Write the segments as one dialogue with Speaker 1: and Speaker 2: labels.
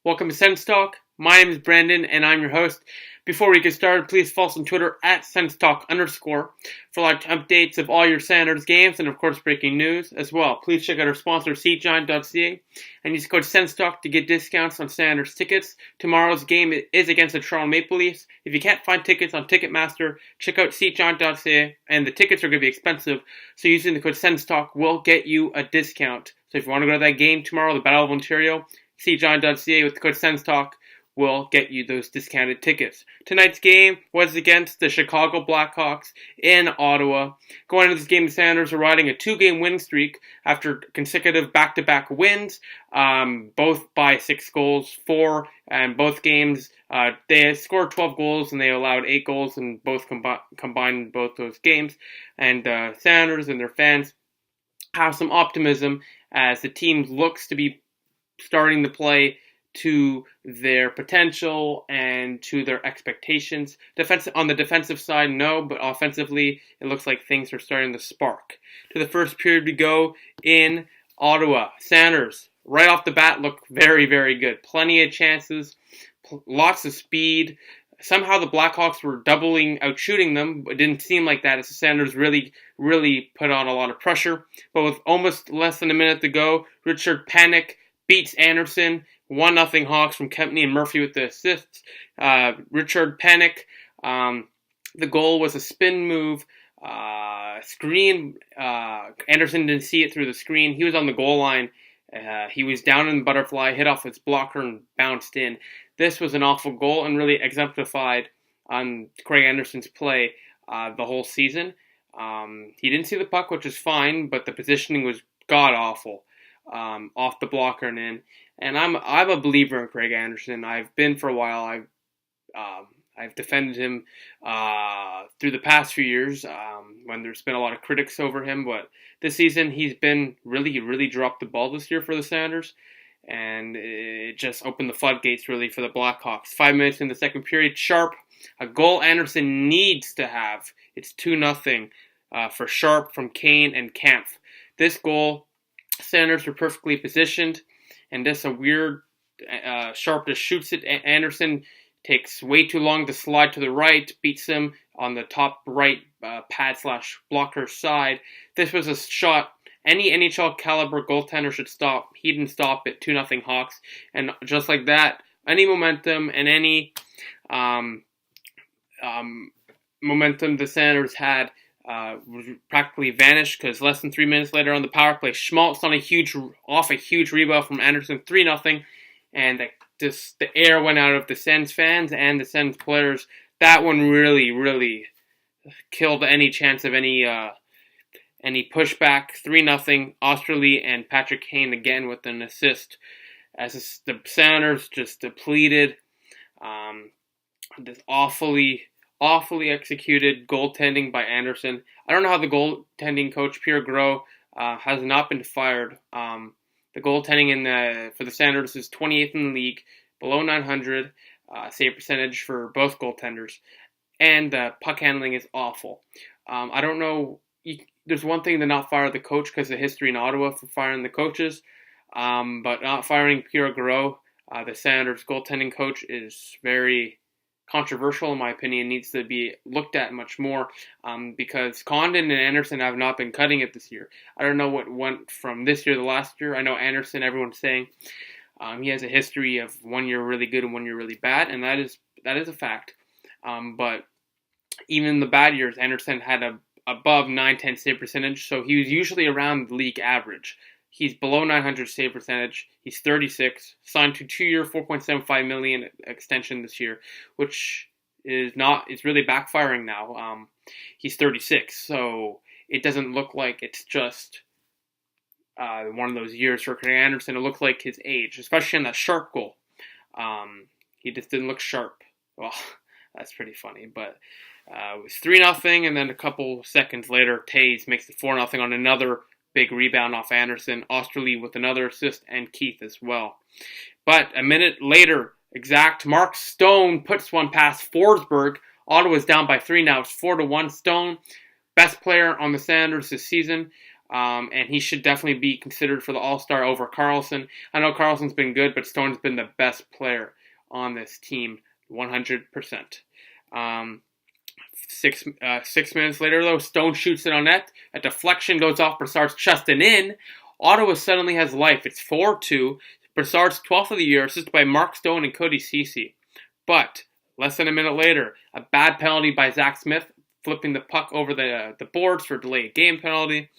Speaker 1: Welcome to SENS Talk. My name is Brandon, and I'm your host. Before we get started, please follow us on Twitter at SENSTalk_ for live updates of all your Senators games and, of course, breaking news as well. Please check out our sponsor, SeatGiant.ca, and use code SENSTalk to get discounts on Senators tickets. Tomorrow's game is against the Toronto Maple Leafs. If you can't find tickets on Ticketmaster, check out SeatGiant.ca, and the tickets are going to be expensive, so using the code SENSTalk will get you a discount. So if you want to go to that game tomorrow, the Battle of Ontario, SeatGiant.ca with the code SENSTalk will get you those discounted tickets. Tonight's game was against the Chicago Blackhawks in Ottawa. Going into this game, the Senators are riding a 2-game winning streak after consecutive back-to-back wins, both by 6 goals, 4, and both games they scored 12 goals and they allowed 8 goals in both combined both those games. And Senators and their fans have some optimism as the team looks to be starting to play to their potential and to their expectations. On the defensive side, no, but offensively, it looks like things are starting to spark. To the first period we go in Ottawa. Senators, right off the bat, look very, very good. Plenty of chances, lots of speed. Somehow the Blackhawks were outshooting them. It didn't seem like that as the Senators really put on a lot of pressure. But with almost less than a minute to go, Richard Panik beats Anderson. 1-0 Hawks from Kempney and Murphy with the assists. Richard Panik, the goal was a spin move. Screen. Anderson didn't see it through the screen. He was on the goal line. He was down in the butterfly, hit off his blocker and bounced in. This was an awful goal and really exemplified Craig Anderson's play the whole season. He didn't see the puck, which is fine, but the positioning was god-awful. Off the blocker and in. And I'm a believer in Craig Anderson. I've been for a while. I've defended him through the past few years when there's been a lot of critics over him. But this season he's been really dropped the ball this year for the Senators. And it just opened the floodgates really for the Blackhawks. 5 minutes in the second period, Sharp, a goal Anderson needs to have. It's 2-0 for Sharp from Kane and Kampf. This goal, Senators were perfectly positioned, and just a weird Sharp just shoots it. Anderson takes way too long to slide to the right, beats him on the top right pad/blocker side. This was a shot any NHL caliber goaltender should stop. He didn't stop it. 2-0 Hawks, and just like that, any momentum and any momentum the Senators had was practically vanished because less than 3 minutes later on the power play, Schmaltz on a huge rebound from Anderson, 3-0, and the air went out of the Sens fans and the Sens players. That one really killed any chance of any pushback. 3-0, Osterley and Patrick Kane again with an assist as the Senators just depleted. This awfully executed goaltending by Anderson. I don't know how the goaltending coach, Pierre Gros, has not been fired. The goaltending for the Senators is 28th in the league, below 900 save percentage for both goaltenders. And the puck handling is awful. I don't know. There's one thing to not fire the coach because of history in Ottawa for firing the coaches. But not firing Pierre Gros, the Senators goaltending coach, is very controversial in my opinion. Needs to be looked at much more because Condon and Anderson have not been cutting it this year. I don't know what went from this year to last year. I know Anderson, everyone's saying he has a history of 1 year really good and 1 year really bad, and that is a fact. But even in the bad years, Anderson had above 910 save percentage, so he was usually around the league average. He's below 900 save percentage. He's 36, signed to 2-year, $4.75 million extension this year, which is not. It's really backfiring now. He's 36, so it doesn't look like it's just one of those years for Craig Anderson. It looks like his age, especially in that Sharp goal. He just didn't look sharp. Well, that's pretty funny, but it was 3-0, and then a couple seconds later, Taves makes it 4-0 on another big rebound off Anderson, Osterley with another assist, and Keith as well. But a minute later, Mark Stone puts one past Forsberg. Ottawa's down by 3 now. It's 4-1. Stone, best player on the Senators this season. and he should definitely be considered for the All-Star over Carlson. I know Carlson's been good, but Stone's been the best player on this team, 100%. 6 minutes later, though, Stone shoots it on net. A deflection goes off Brassard's chest and in. Ottawa suddenly has life. It's 4-2. Brassard's 12th of the year, assisted by Mark Stone and Cody Ceci. But less than a minute later, a bad penalty by Zach Smith, flipping the puck over the boards for a delayed game penalty.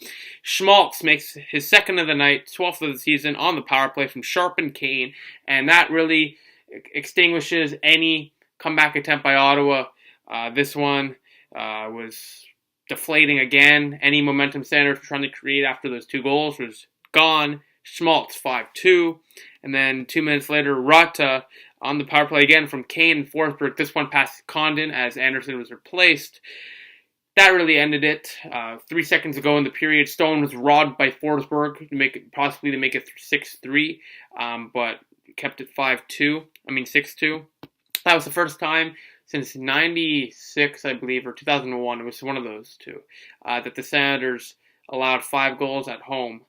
Speaker 1: Schmaltz makes his second of the night, 12th of the season, on the power play from Sharp and Kane, and that really extinguishes any comeback attempt by Ottawa. This one was deflating again. Any momentum Sanders were trying to create after those 2 goals was gone. Schmaltz 5-2. And then 2 minutes later, Rata on the power play again from Kane and Forsberg. This one past Condon as Anderson was replaced. That really ended it. 3 seconds ago in the period, Stone was robbed by Forsberg to make it 6-3, but kept it 6-2. That was the first time since 96, I believe, or 2001, it was one of those two, that the Senators allowed 5 goals at home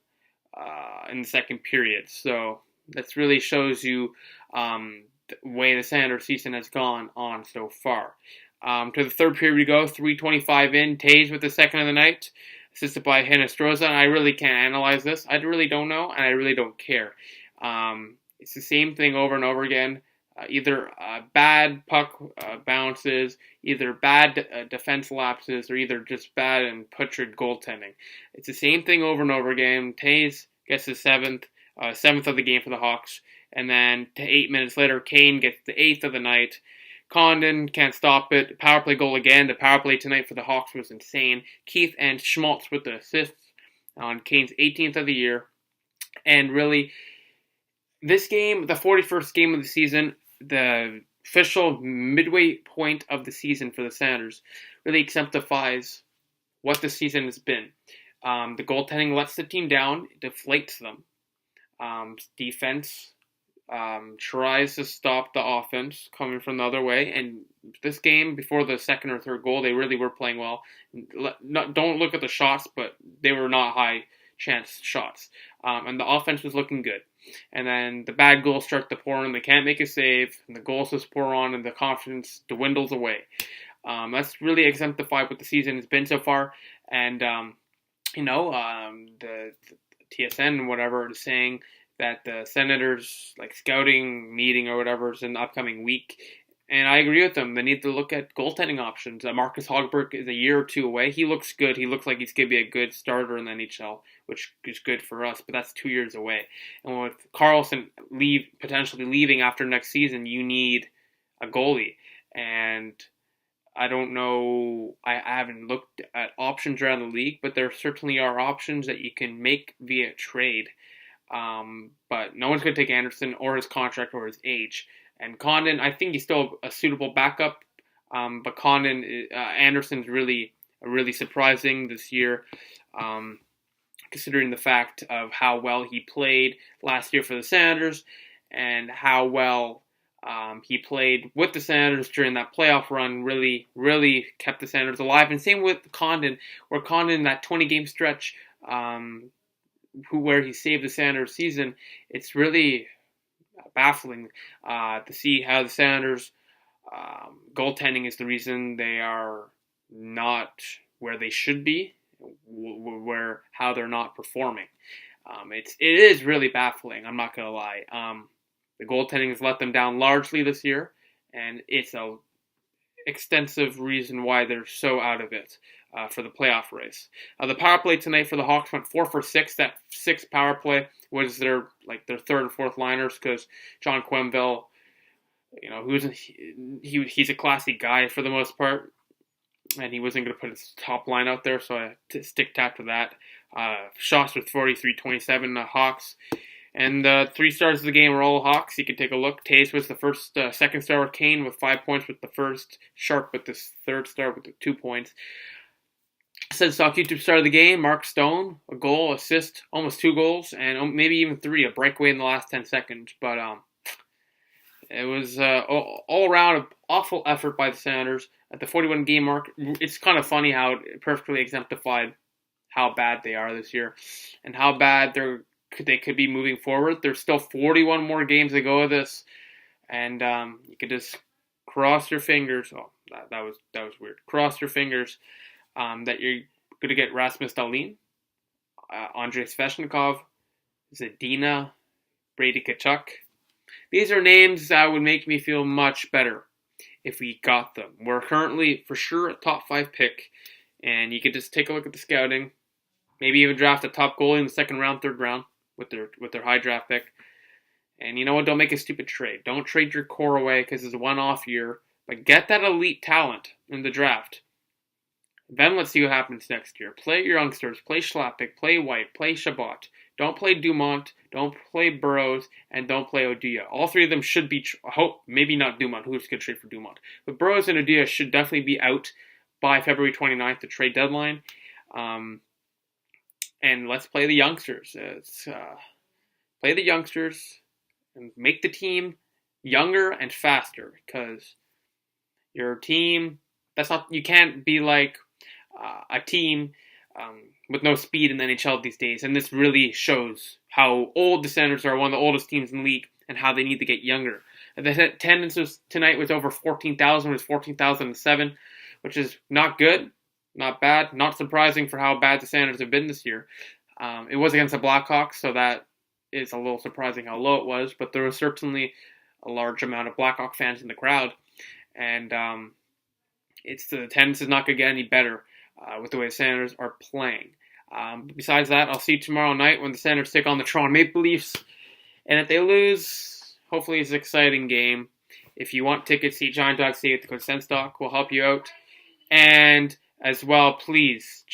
Speaker 1: in the second period. So that really shows you the way the Senators season has gone on so far. To the third period we go, 3:25 in, Taves with the second of the night, assisted by Hinostroza. And I really can't analyze this. I really don't know, and I really don't care. It's the same thing over and over again. Either bad puck bounces, either bad defense lapses, or either just bad and putrid goaltending. It's the same thing over and over again. Taves gets his seventh of the game for the Hawks, and then 8 minutes later, Kane gets the 8th of the night. Condon can't stop it. Power play goal again. The power play tonight for the Hawks was insane. Keith and Schmaltz with the assists on Kane's 18th of the year. And really, this game, the 41st game of the season, the official midway point of the season for the Senators, really exemplifies what the season has been. The goaltending lets the team down, deflates them. Defense tries to stop the offense coming from the other way, and this game, before the second or third goal, they really were playing well. Don't look at the shots, but they were not high chance shots, and the offense was looking good. And then the bad goals start to pour in, they can't make a save, and the goals just pour on, and the confidence dwindles away. That's really exemplified what the season has been so far, and the TSN and whatever is saying that the Senators scouting meeting or whatever is in the upcoming week, and I agree with them. They need to look at goaltending options. Marcus Hogberg is a year or two away. He looks good. He looks like he's going to be a good starter in the NHL, which is good for us, but that's 2 years away. And with Carlson potentially leaving after next season, you need a goalie. And I don't know, I haven't looked at options around the league, but there certainly are options that you can make via trade. But no one's going to take Anderson or his contract or his age. And Condon, I think he's still a suitable backup. But Anderson's really surprising this year, considering the fact of how well he played last year for the Senators and how well he played with the Senators during that playoff run. Really kept the Senators alive. And same with Condon, where Condon, that 20-game stretch, where he saved the Senators season, it's really baffling to see how the Senators goaltending is the reason they are not where they should be, how they're not performing. It is really baffling, I'm not going to lie. The goaltending has let them down largely this year, and it's a extensive reason why they're so out of it for the playoff race. The power play tonight for the Hawks went 4 for 6. That 6th power play was their third and fourth liners, because John Quenville, he's a classy guy for the most part, and he wasn't going to put his top line out there, so I had to stick tap to that. Shots with 43-27, the Hawks. And the 3 stars of the game were all Hawks. You can take a look. Taves was the second star with Kane with 5 points with the first. Sharp with the third star with the 2 points. SENS YouTube star of the game, Mark Stone, a goal, assist, almost 2 goals, and maybe even 3, a breakaway in the last 10 seconds. But it was all around an awful effort by the Senators at the 41 game mark. It's kind of funny how it perfectly exemplified how bad they are this year and how bad they could be moving forward. There's still 41 more games to go of this, and you could just cross your fingers. Oh, that was weird. Cross your fingers that you're going to get Rasmus Dahlin, Andrei Svechnikov, Zadina, Brady Tkachuk. These are names that would make me feel much better if we got them. We're currently, for sure, a top 5 pick, and you could just take a look at the scouting, maybe even draft a top goalie in the second round, third round with their high draft pick. And you know what? Don't make a stupid trade. Don't trade your core away because it's a one-off year, but get that elite talent in the draft. Then let's see what happens next year. Play your youngsters. Play Schlappick. Play White. Play Chabot. Don't play Dumont. Don't play Burrows. And don't play Odia. All three of them should be, maybe not Dumont. Who's going to trade for Dumont? But Burrows and Odia should definitely be out by February 29th, the trade deadline. And let's play the youngsters. Play the youngsters and make the team younger and faster, because your team, you can't be like a team with no speed in the NHL these days. And this really shows how old the Senators are, one of the oldest teams in the league, and how they need to get younger. The attendance tonight was over 14,000. It was 14,007, which is not good, not bad, not surprising for how bad the Senators have been this year. It was against the Blackhawks, so that is a little surprising how low it was, but there was certainly a large amount of Blackhawk fans in the crowd, and the attendance is not going to get any better with the way the Senators are playing. Besides that, I'll see you tomorrow night when the Senators take on the Toronto Maple Leafs, and if they lose, hopefully it's an exciting game. If you want tickets, see Giant.ca at the code SENSTOCK. We'll help you out, and as well, please,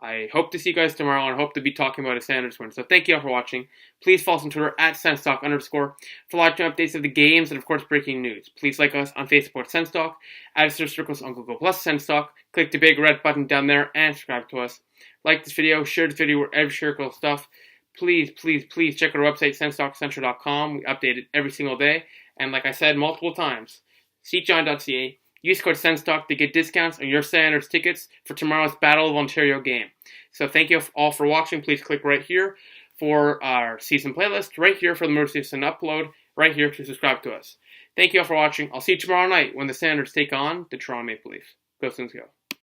Speaker 1: I hope to see you guys tomorrow, and I hope to be talking about a Senators win. So thank you all for watching. Please follow us on Twitter at SENSTOCK_ for live-time updates of the games and, of course, breaking news. Please like us on Facebook, SENSTOCK. Add us to our circles on Google Plus, SENSTOCK. Click the big red button down there and subscribe to us. Like this video, share this video wherever you share cool stuff. Please check out our website, SENSTOCKCentral.com. We update it every single day. And like I said multiple times, see John.ca. Use code SENSTOCK to get discounts on your Senators tickets for tomorrow's Battle of Ontario game. So thank you all for watching. Please click right here for our season playlist, right here for the most recent upload, right here to subscribe to us. Thank you all for watching. I'll see you tomorrow night when the Senators take on the Toronto Maple Leafs. Go Sens go.